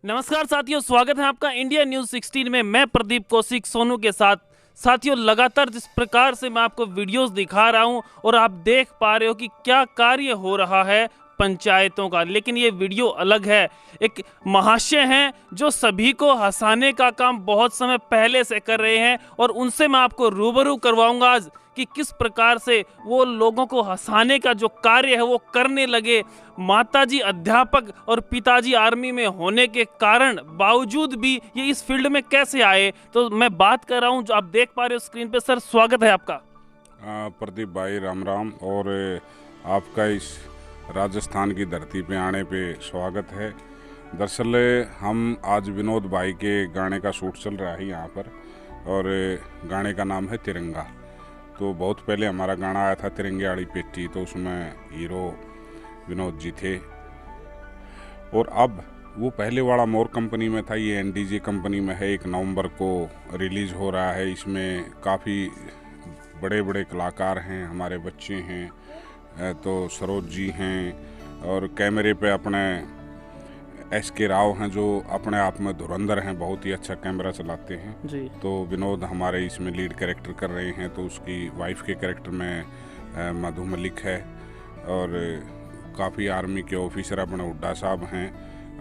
नमस्कार साथियों, स्वागत है आपका इंडिया न्यूज़ 16 में। मैं प्रदीप कौशिक सोनू के साथ। साथियों, लगातार जिस प्रकार से मैं आपको वीडियोस दिखा रहा हूं और आप देख पा रहे हो कि क्या कार्य हो रहा है पंचायतों का, लेकिन ये वीडियो अलग है। एक महाशय हैं जो सभी को हंसाने का काम बहुत समय पहले से कर रहे हैं और उनसे मैं आपको रूबरू करवाऊंगा आज कि किस प्रकार से वो लोगों को हंसाने का जो कार्य है वो करने लगे। माताजी अध्यापक और पिताजी आर्मी में होने के कारण बावजूद भी ये इस फील्ड में कैसे आए, तो मैं बात कर रहा हूँ जो आप देख पा रहे हो स्क्रीन पे। सर, स्वागत है आपका। प्रदीप भाई, राम राम। और आपका इस राजस्थान की धरती पे आने पे स्वागत है। दरअसल हम आज विनोद भाई के गाने का शूट चल रहा है यहाँ पर, और गाने का नाम है तिरंगा। तो बहुत पहले हमारा गाना आया था तिरंगे आड़ी पेटी, तो उसमें हीरो विनोद जी थे। और अब वो पहले वाला मोर कंपनी में था, ये एनडीजे कंपनी में है। 1 नवंबर को रिलीज़ हो रहा है। इसमें काफ़ी बड़े बड़े कलाकार हैं, हमारे बच्चे हैं, तो सरोज जी हैं, और कैमरे पे अपने SK राव हैं जो अपने आप में धुरंधर हैं, बहुत ही अच्छा कैमरा चलाते हैं जी। तो विनोद हमारे इसमें लीड कैरेक्टर कर रहे हैं। तो उसकी वाइफ के कैरेक्टर में मधु मलिक है, और काफ़ी आर्मी के ऑफिसर अपने हुड्डा साहब हैं,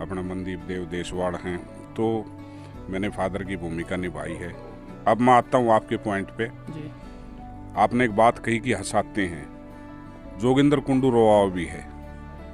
अपने मनदीप देव देशवाड़ हैं। तो मैंने फादर की भूमिका निभाई है। अब मैं आता हूँ आपके पॉइंट पे। जी। आपने एक बात कही कि हंसाते हैं, जोगिंदर कुंडू रोआव भी है।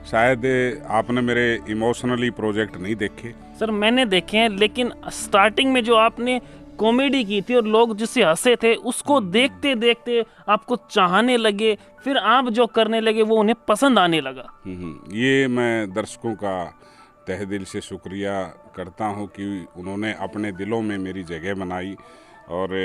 शायद आपने मेरे इमोशनली प्रोजेक्ट नहीं देखे। सर, मैंने देखे हैं, लेकिन स्टार्टिंग में जो आपने कॉमेडी की थी और लोग जिससे हंसे थे उसको देखते देखते आपको चाहने लगे, फिर आप जो करने लगे वो उन्हें पसंद आने लगा। ये मैं दर्शकों का तहे दिल से शुक्रिया करता हूँ कि उन्होंने अपने दिलों में मेरी जगह बनाई। और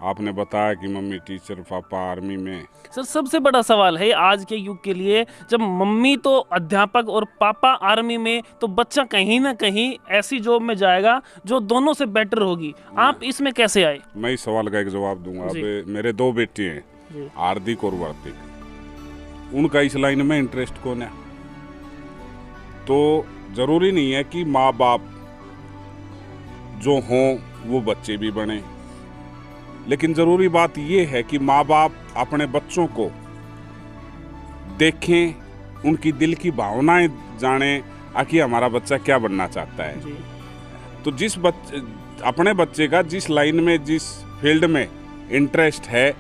आपने बताया कि मम्मी टीचर, पापा आर्मी में। सर, सबसे बड़ा सवाल है आज के युग के लिए, जब मम्मी तो अध्यापक और पापा आर्मी में, तो बच्चा कहीं ना कहीं ऐसी जॉब में जाएगा जो दोनों से बेटर होगी। आप इसमें कैसे आए? मैं इस सवाल का एक जवाब दूंगा। अब मेरे 2 बेटे हैं, हार्दिक और वार्तिक। उनका इस लाइन में इंटरेस्ट कौन है? तो जरूरी नहीं है कि माँ बाप जो हों वो बच्चे भी बने, लेकिन ज़रूरी बात यह है कि माँ बाप अपने बच्चों को देखें, उनकी दिल की भावनाएं जानें, कि हमारा बच्चा क्या बनना चाहता है। जी। तो अपने बच्चे का जिस लाइन में, जिस फील्ड में इंटरेस्ट है,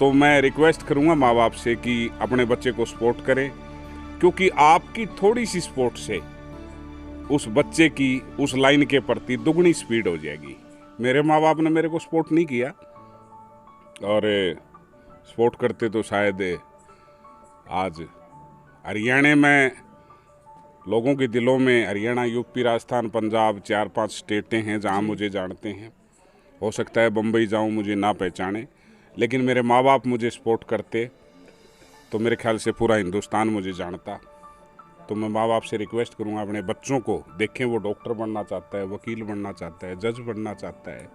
तो मैं रिक्वेस्ट करूँगा माँ बाप से कि अपने बच्चे को सपोर्ट करें, क्योंकि आपकी थोड़ी सी सपोर्ट से उस बच्चे की उस लाइन के प्रति दुगनी स्पीड हो जाएगी। मेरे माँ बाप ने मेरे को सपोर्ट नहीं किया, और सपोर्ट करते तो शायद आज हरियाणा में लोगों के दिलों में, हरियाणा, यूपी, राजस्थान, पंजाब, 4-5 स्टेटें हैं जहां मुझे जानते हैं। हो सकता है बम्बई जाऊं मुझे ना पहचाने, लेकिन मेरे माँ बाप मुझे सपोर्ट करते तो मेरे ख्याल से पूरा हिंदुस्तान मुझे जानता। तो मैं माँ बाप से रिक्वेस्ट करूँगा, अपने बच्चों को देखें, वो डॉक्टर बनना चाहता है, वकील बनना चाहता है, जज बनना चाहता है,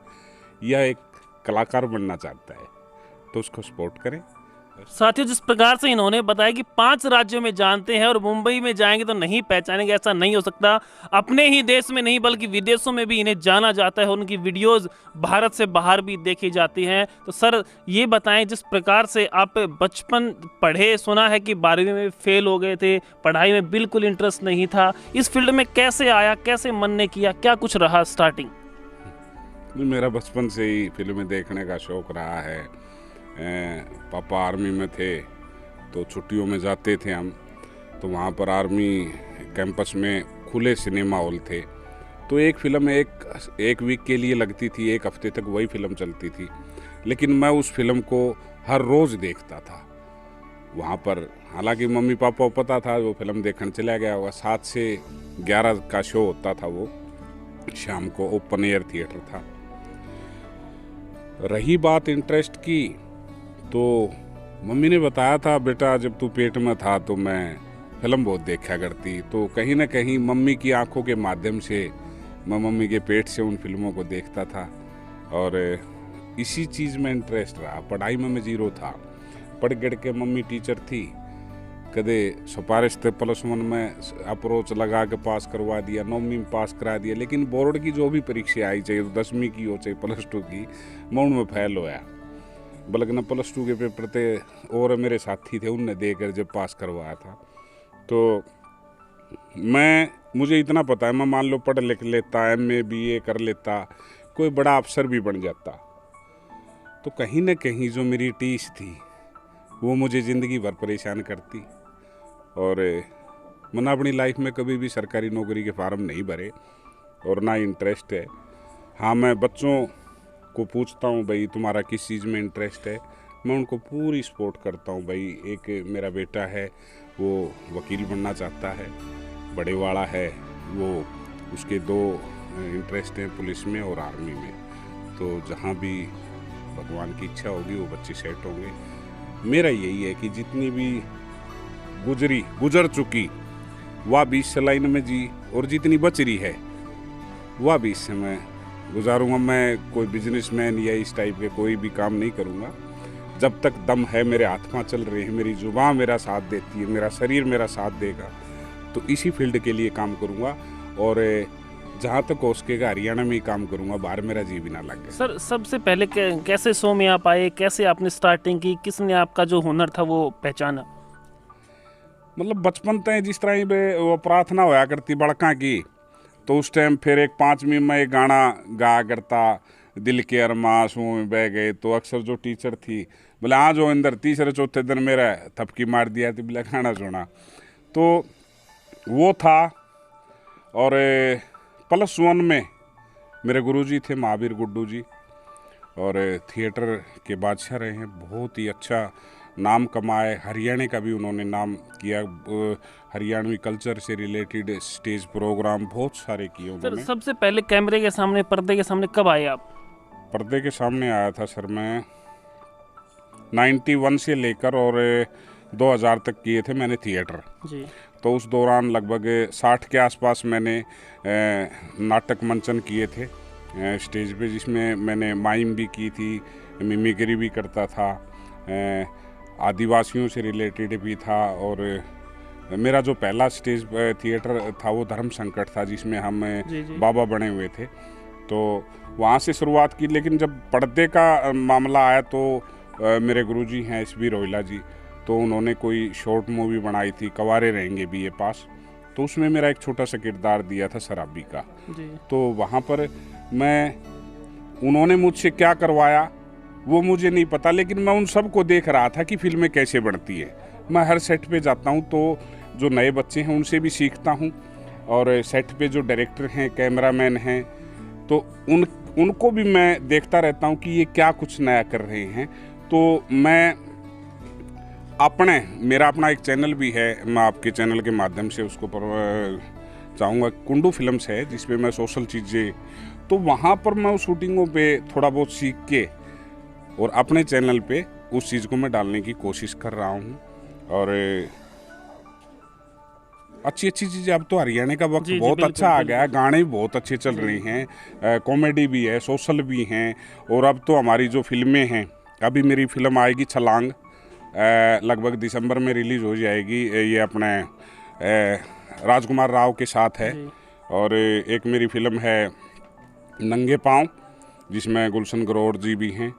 या एक कलाकार बनना चाहता है, तो उसको सपोर्ट करें। साथियों, जिस प्रकार से इन्होंने बताया कि 5 राज्यों में जानते हैं और मुंबई में जाएंगे तो नहीं पहचानेंगे, ऐसा नहीं हो सकता। अपने ही देश में नहीं बल्कि विदेशों में भी इन्हें जाना जाता है, उनकी वीडियोस भारत से बाहर भी देखी जाती हैं। तो सर, ये बताएं, जिस प्रकार से आप बचपन पढ़े, सुना है कि 12वीं में फेल हो गए थे, पढ़ाई में बिल्कुल इंटरेस्ट नहीं था, इस फील्ड में कैसे आया, कैसे मन ने किया, क्या कुछ रहा स्टार्टिंग? मेरा बचपन से ही फिल्में देखने का शौक रहा है। पापा आर्मी में थे, तो छुट्टियों में जाते थे हम, तो वहाँ पर आर्मी कैंपस में खुले सिनेमा हॉल थे। तो एक फिल्म एक वीक के लिए लगती थी, 1 हफ्ते तक वही फिल्म चलती थी, लेकिन मैं उस फिल्म को हर रोज़ देखता था वहाँ पर। हालांकि मम्मी पापा को पता था, वो फिल्म देखने चला गया होगा। 7 से 11 का शो होता था, वो शाम को ओपन एयर थिएटर था। रही बात इंटरेस्ट की, तो मम्मी ने बताया था, बेटा जब तू पेट में था तो मैं फिल्म बहुत देखा करती। तो कहीं ना कहीं मम्मी की आंखों के माध्यम से मैं मम्मी के पेट से उन फिल्मों को देखता था, और इसी चीज़ में इंटरेस्ट रहा। पढ़ाई में मैं 0 था, पढ़ गिढ़ के मम्मी टीचर थी, कदे सिफारिश थे +1 में अप्रोच लगा के पास करवा दिया, 9वीं में पास करा दिया, लेकिन बोर्ड की जो भी परीक्षा आई, चाहे 10वीं की हो चाहे +2 की, मैं उनमें फेल होया। बल्कि न +2 के पेपर थे और मेरे साथी थे, उनने देकर जब पास करवाया था। तो मुझे इतना पता है, मैं मान लो पढ़ लिख लेता, MA BA कर लेता, कोई बड़ा अफसर भी बन जाता, तो कहीं ना कहीं जो मेरी टीच थी वो मुझे ज़िंदगी भर परेशान करती। और मैंने अपनी लाइफ में कभी भी सरकारी नौकरी के फार्म नहीं भरे और ना इंटरेस्ट है। हाँ, मैं बच्चों को पूछता हूँ भाई तुम्हारा किस चीज़ में इंटरेस्ट है, मैं उनको पूरी सपोर्ट करता हूँ। भाई एक मेरा बेटा है वो वकील बनना चाहता है, बड़े वाला है वो, उसके 2 इंटरेस्ट हैं, पुलिस में और आर्मी में। तो जहाँ भी भगवान की इच्छा होगी वो बच्चे सेट होंगे। मेरा यही है कि जितनी भी गुजर चुकी वह भी इस लाइन में जी, और जितनी बच रही है वह भी इससे मैं गुजारूंगा। मैं कोई बिजनेसमैन या इस टाइप के कोई भी काम नहीं करूंगा। जब तक दम है, मेरे हाथ पाँव चल रहे हैं, मेरी जुबान मेरा साथ देती है, मेरा शरीर मेरा साथ देगा, तो इसी फील्ड के लिए काम करूंगा। और जहाँ तक हो सकेगा हरियाणा में ही काम करूंगा, बाहर मेरा जी भी ना लगे। सर, सबसे पहले कैसे शो में आप आए, कैसे आपने स्टार्टिंग की, किसने आपका जो हुनर था वो पहचाना? मतलब बचपन तक जिस तरह वो प्रार्थना होया करती बड़का की, तो उस टाइम फिर एक 5वीं में एक गाना गाया करता, दिल के अरमां आंसुओं में बह गए। तो अक्सर जो टीचर थी बोले हाँ जो अंदर 3रे-4थे दिन मेरा थपकी मार दिया तो बोला गाना सुना, तो वो था। और +1 में मेरे गुरुजी थे महावीर गुड्डू जी, और थिएटर के बादशाह रहे हैं, बहुत ही अच्छा नाम कमाए, हरियाणा का भी उन्होंने नाम किया, हरियाणवी कल्चर से रिलेटेड स्टेज प्रोग्राम बहुत सारे किए उन्होंने। सर, सबसे पहले कैमरे के सामने, पर्दे के सामने कब आए आप? पर्दे के सामने आया था सर मैं 91 से लेकर और 2000 तक किए थे मैंने थिएटर जी। तो उस दौरान लगभग 60 के आसपास मैंने नाटक मंचन किए थे स्टेज पे, जिसमें मैंने माइम भी की थी, मिमिक्री भी करता था, आदिवासियों से रिलेटेड भी था। और मेरा जो पहला स्टेज थिएटर था वो धर्म संकट था, जिसमें हम बाबा बने हुए थे, तो वहाँ से शुरुआत की। लेकिन जब पर्दे का मामला आया तो मेरे गुरुजी हैं SB रोहिला जी, तो उन्होंने कोई शॉर्ट मूवी बनाई थी कवारे रहेंगे BA पास, तो उसमें मेरा एक छोटा सा किरदार दिया था शराबी का जी। तो वहाँ पर उन्होंने मुझसे क्या करवाया वो मुझे नहीं पता, लेकिन मैं उन सबको देख रहा था कि फिल्में कैसे बनती है। मैं हर सेट पे जाता हूँ तो जो नए बच्चे हैं उनसे भी सीखता हूँ, और सेट पे जो डायरेक्टर हैं, कैमरामैन हैं, तो उनको भी मैं देखता रहता हूँ कि ये क्या कुछ नया कर रहे हैं। तो मैं मेरा अपना एक चैनल भी है, मैं आपके चैनल के माध्यम से उसको चाहूँगा, कुंडू फिल्म्स है, जिसपे मैं सोशल चीज़ें, तो वहाँ पर मैं उस शूटिंगों पे थोड़ा बहुत सीख के और अपने चैनल पे उस चीज़ को मैं डालने की कोशिश कर रहा हूँ। और अच्छी चीज़ें, अब तो हरियाणा का वक्त बहुत अच्छा आ गया है, गाने भी बहुत अच्छे चल रहे हैं, कॉमेडी भी है, सोशल भी हैं, और अब तो हमारी जो फिल्में हैं, अभी मेरी फिल्म आएगी छलांग, लगभग दिसंबर में रिलीज़ हो जाएगी, ये अपने राजकुमार राव के साथ है। और एक मेरी फिल्म है नंगे पाँव, जिसमें गुलशन ग्रोवर जी भी हैं।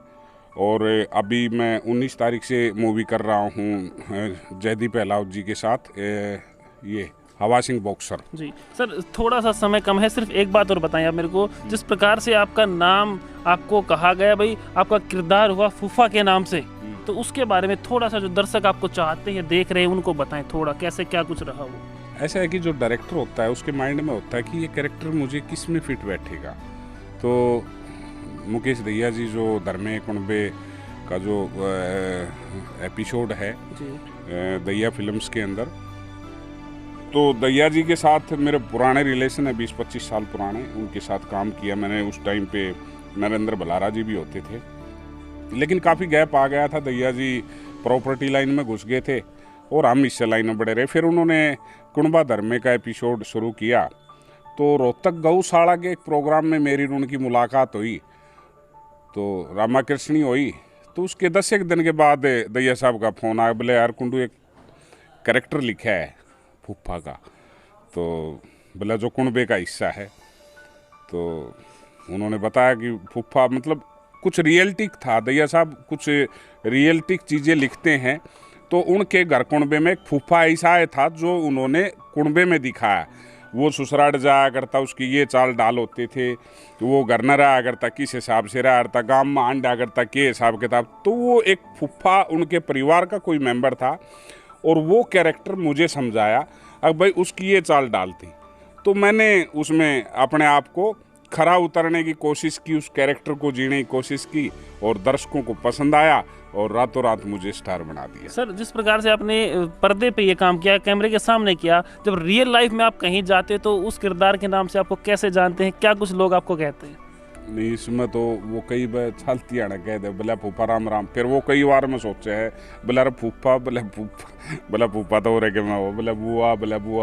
और अभी मैं 19 तारीख से मूवी कर रहा हूँ जयदीप अहलावत जी के साथ, ये हवा सिंह बॉक्सर जी। सर, थोड़ा सा समय कम है, सिर्फ एक बात और बताएं आप मेरे को, जिस प्रकार से आपका नाम आपको कहा गया, भाई आपका किरदार हुआ फूफा के नाम से, तो उसके बारे में थोड़ा सा जो दर्शक आपको चाहते हैं, देख रहे हैं, उनको बताएं थोड़ा, कैसे क्या कुछ रहा वो। ऐसा है कि जो डायरेक्टर होता है उसके माइंड में होता है कि ये कैरेक्टर मुझे किस में फिट बैठेगा। तो मुकेश दहिया जी जो धर्मे कुणबे का जो एपिसोड है दहिया फिल्म्स के अंदर, तो दहिया जी के साथ मेरे पुराने रिलेशन है, 20-25 साल पुराने, उनके साथ काम किया मैंने। उस टाइम पे नरेंद्र भलारा जी भी होते थे, लेकिन काफ़ी गैप आ गया था। दहिया जी प्रॉपर्टी लाइन में घुस गए थे और हम इस लाइन में बड़े रहे। फिर उन्होंने कुणबा धर्मे का एपिसोड शुरू किया, तो रोहतक गौशाला के एक प्रोग्राम में मेरी उनकी मुलाकात हुई, तो रामाकृष्णी हुई। तो उसके 10 एक दिन के बाद दहिया साहब का फ़ोन आया, बोले यार कुंडू एक कैरेक्टर लिखा है फूफा का, तो बोला जो कुनबे का हिस्सा है, तो उन्होंने बताया कि फूफा मतलब कुछ रियलिटिक था, दैया साहब कुछ रियलिटिक चीज़ें लिखते हैं, तो उनके घर कुनबे में एक फूफा ऐसा था जो उन्होंने कुनबे में दिखाया। वो ससुराल जाया करता, उसकी ये चाल डाल होते थे, वो घर न रहा करता, किस हिसाब से रहा करता, गांव में आंडा करता, के हिसाब किताब। तो वो एक फूफा उनके परिवार का कोई मेंबर था और वो कैरेक्टर मुझे समझाया, अब भाई उसकी ये चाल डालती, तो मैंने उसमें अपने आप को खरा उतरने की कोशिश की, उस कैरेक्टर को जीने की कोशिश की और दर्शकों को पसंद आया और रातों रात मुझे स्टार बना दिया। सर, जिस प्रकार से आपने पर्दे पे ये काम किया, कैमरे के सामने किया, जब रियल लाइफ में आप कहीं जाते तो उस किरदार के नाम से आपको कैसे जानते हैं, क्या कुछ लोग आपको कहते हैं? नहीं, इसमें तो वो कई बार छलती आना कह दे बोला फूफा राम राम, फिर वो कई बार में सोचे है बोला अरे फूफा, बोला फूफा तो रह के मैं वो बोला बुआ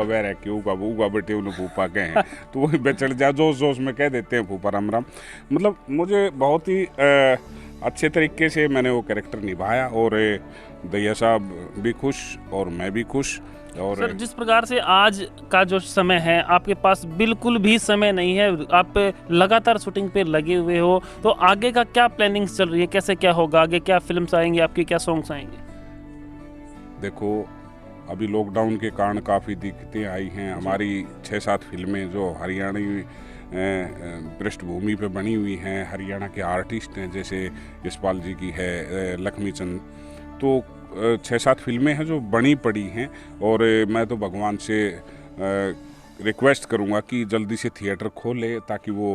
वह रह के उगा बेटे उन्हें फूफा कहे तो वही बेचड़ जा जोश जोश में कह देते हैं फूफा राम राम। मतलब मुझे बहुत ही अच्छे तरीके से मैंने वो कैरेक्टर निभाया और दैया साहब भी खुश और मैं भी खुश। और सर, जिस प्रकार से आज का जो समय है, आपके पास बिल्कुल भी समय नहीं है, आप लगातार शूटिंग पे लगे हुए हो, तो आगे का क्या प्लानिंग्स चल रही है, कैसे क्या होगा आगे, क्या फिल्म्स आएंगी आपकी, क्या सॉन्ग्स आएंगे? देखो, अभी लॉकडाउन के कारण काफ़ी दिक्कतें आई हैं। हमारी 6-7 फिल्में जो हरियाणवी पृष्ठभूमि पे बनी हुई हैं, हरियाणा के आर्टिस्ट हैं, जैसे यशपाल जी की है, लक्ष्मी चंद, तो 6-7 फिल्में हैं जो बनी पड़ी हैं और मैं तो भगवान से रिक्वेस्ट करूंगा कि जल्दी से थिएटर खोले ताकि वो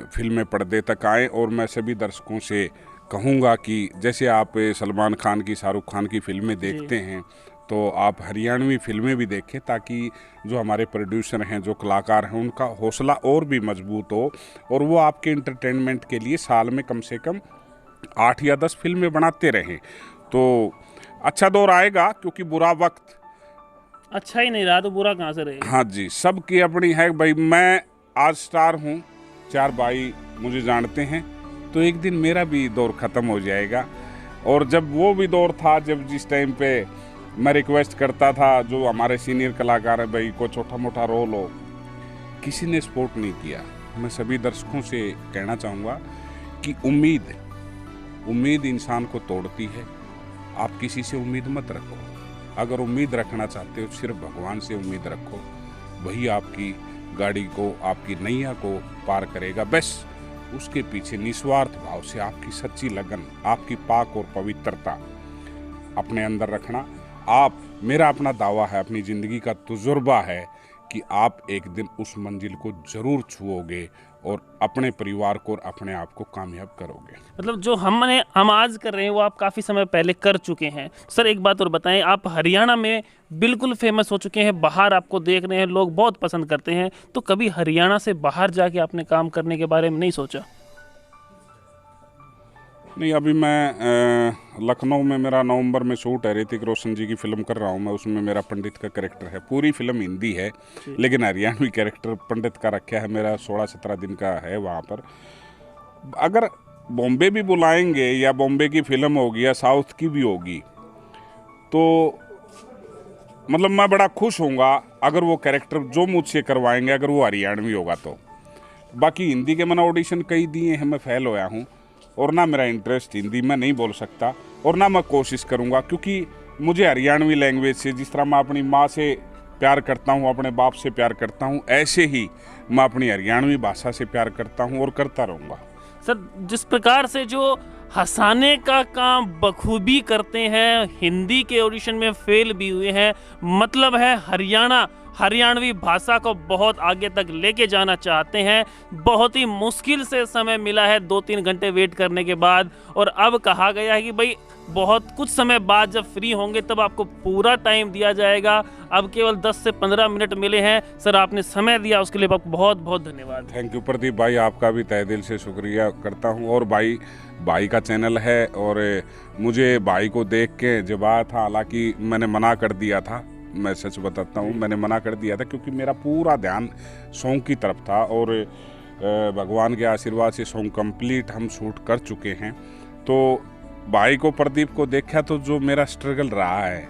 फिल्में पर्दे तक आएँ। और मैं सभी दर्शकों से कहूंगा कि जैसे आप सलमान खान की, शाहरुख खान की फिल्में देखते हैं, तो आप हरियाणवी फिल्में भी देखें ताकि जो हमारे प्रोड्यूसर हैं, जो कलाकार हैं, उनका हौसला और भी मजबूत हो और वो आपके इंटरटेनमेंट के लिए साल में कम से कम 8 या 10 फिल्में बनाते रहें। तो अच्छा दौर आएगा, क्योंकि बुरा वक्त अच्छा ही नहीं रहा तो बुरा कहाँ से रहेगा? हाँ जी, सबकी अपनी है। भाई मैं आज स्टार हूँ, 4 भाई मुझे जानते हैं, तो एक दिन मेरा भी दौर ख़त्म हो जाएगा। और जब वो भी दौर था, जब जिस टाइम पे मैं रिक्वेस्ट करता था जो हमारे सीनियर कलाकार हैं, भाई को छोटा मोटा रोल हो, किसी ने सपोर्ट नहीं किया। मैं सभी दर्शकों से कहना चाहूँगा कि उम्मीद इंसान को तोड़ती है। आप किसी से उम्मीद मत रखो, अगर उम्मीद रखना चाहते हो सिर्फ भगवान से उम्मीद रखो, वही आपकी गाड़ी को, आपकी नैया को पार करेगा। बस उसके पीछे निस्वार्थ भाव से आपकी सच्ची लगन, आपकी पाक और पवित्रता अपने अंदर रखना। मेरा अपना दावा है, अपनी ज़िंदगी का तजुर्बा है कि आप एक दिन उस मंजिल को ज़रूर छुओगे और अपने परिवार को और अपने आप को कामयाब करोगे। मतलब जो हम आज कर रहे हैं वो आप काफ़ी समय पहले कर चुके हैं। सर, एक बात और बताएं, आप हरियाणा में बिल्कुल फेमस हो चुके हैं, बाहर आपको देख रहे हैं, लोग बहुत पसंद करते हैं, तो कभी हरियाणा से बाहर जाके आपने काम करने के बारे में नहीं सोचा? नहीं, अभी मैं लखनऊ में मेरा नवंबर में शूट है, ऋतिक रोशन जी की फिल्म कर रहा हूँ मैं, उसमें मेरा पंडित का कैरेक्टर है। पूरी फिल्म हिंदी है लेकिन हरियाणवी कैरेक्टर पंडित का रखा है, मेरा 16-17 दिन का है वहाँ पर। अगर बॉम्बे भी बुलाएंगे या बॉम्बे की फिल्म होगी या साउथ की भी होगी, तो मतलब मैं बड़ा खुश होऊंगा अगर वो कैरेक्टर जो मुझसे करवाएंगे अगर वो हरियाणवी होगा तो। बाकी हिंदी के मैंने ऑडिशन कई दिए हैं, मैं फेल होया हूँ और ना मेरा इंटरेस्ट हिंदी में नहीं बोल सकता और ना मैं कोशिश करूँगा, क्योंकि मुझे हरियाणवी लैंग्वेज से, जिस तरह मैं अपनी माँ से प्यार करता हूँ, अपने बाप से प्यार करता हूँ, ऐसे ही मैं अपनी हरियाणवी भाषा से प्यार करता हूँ और करता रहूँगा। सर, जिस प्रकार से जो हंसाने का काम बखूबी करते हैं, हिंदी के ऑडिशन में फेल भी हुए हैं, मतलब है हरियाणवी भाषा को बहुत आगे तक लेके जाना चाहते हैं। बहुत ही मुश्किल से समय मिला है 2-3 घंटे वेट करने के बाद, और अब कहा गया है कि भाई बहुत कुछ समय बाद जब फ्री होंगे तब आपको पूरा टाइम दिया जाएगा। अब केवल 10 से 15 मिनट मिले हैं। सर, आपने समय दिया उसके लिए आपको बहुत बहुत धन्यवाद। थैंक यू प्रदीप भाई, आपका भी तहे दिल से शुक्रिया करता हूँ। और भाई का चैनल है और मुझे भाई को देख के जब आया था, हालांकि मैंने मना कर दिया था, मैं सच बताता हूँ, मैंने मना कर दिया था क्योंकि मेरा पूरा ध्यान सॉन्ग की तरफ था और भगवान के आशीर्वाद से सॉन्ग कंप्लीट हम शूट कर चुके हैं। तो भाई को, प्रदीप को देखा तो जो मेरा स्ट्रगल रहा है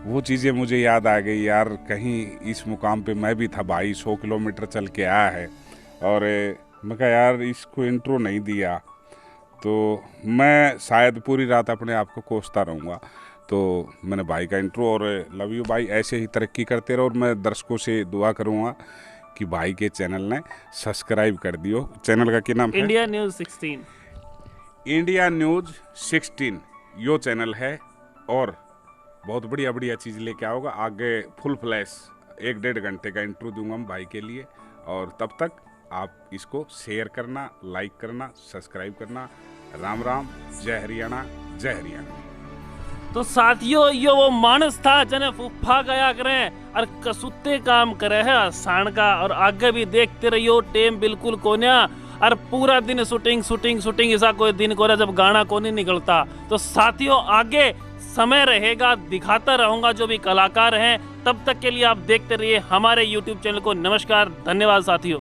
वो चीज़ें मुझे याद आ गई यार, कहीं इस मुकाम पे मैं भी था भाई, 100 किलोमीटर चल के आया है। और मैं कहा यार इसको इंट्रो नहीं दिया तो मैं शायद पूरी रात अपने आप को कोसता रहूँगा। तो मैंने भाई का इंट्रो, और लव यू भाई, ऐसे ही तरक्की करते रहो। और मैं दर्शकों से दुआ करूँगा कि भाई के चैनल ने सब्सक्राइब कर दियो। चैनल का क्या नाम है? India news 16। इंडिया न्यूज़ 16 यो चैनल है, और बहुत बढ़िया बढ़िया चीज़ लेके आओगा आगे। फुल फ्लैश 1-1.5 घंटे का इंट्रो दूंगा हम भाई के लिए। और तब तक आप इसको शेयर करना, लाइक करना, सब्सक्राइब करना। राम राम, जय हरियाणा, जय हरियाणा। तो साथियों, यो वो मानस था जने फुफा गया करें और कसुत्ते काम करे है आसान का। और आगे भी देखते रहियो, टेम बिल्कुल कोन्या और पूरा दिन शूटिंग शूटिंग शूटिंग, ऐसा कोई दिन कोना जब गाना को नहीं निकलता। तो साथियों, आगे समय रहेगा, दिखाता रहूंगा जो भी कलाकार हैं। तब तक के लिए आप देखते रहिए हमारे YouTube चैनल को। नमस्कार, धन्यवाद साथियों।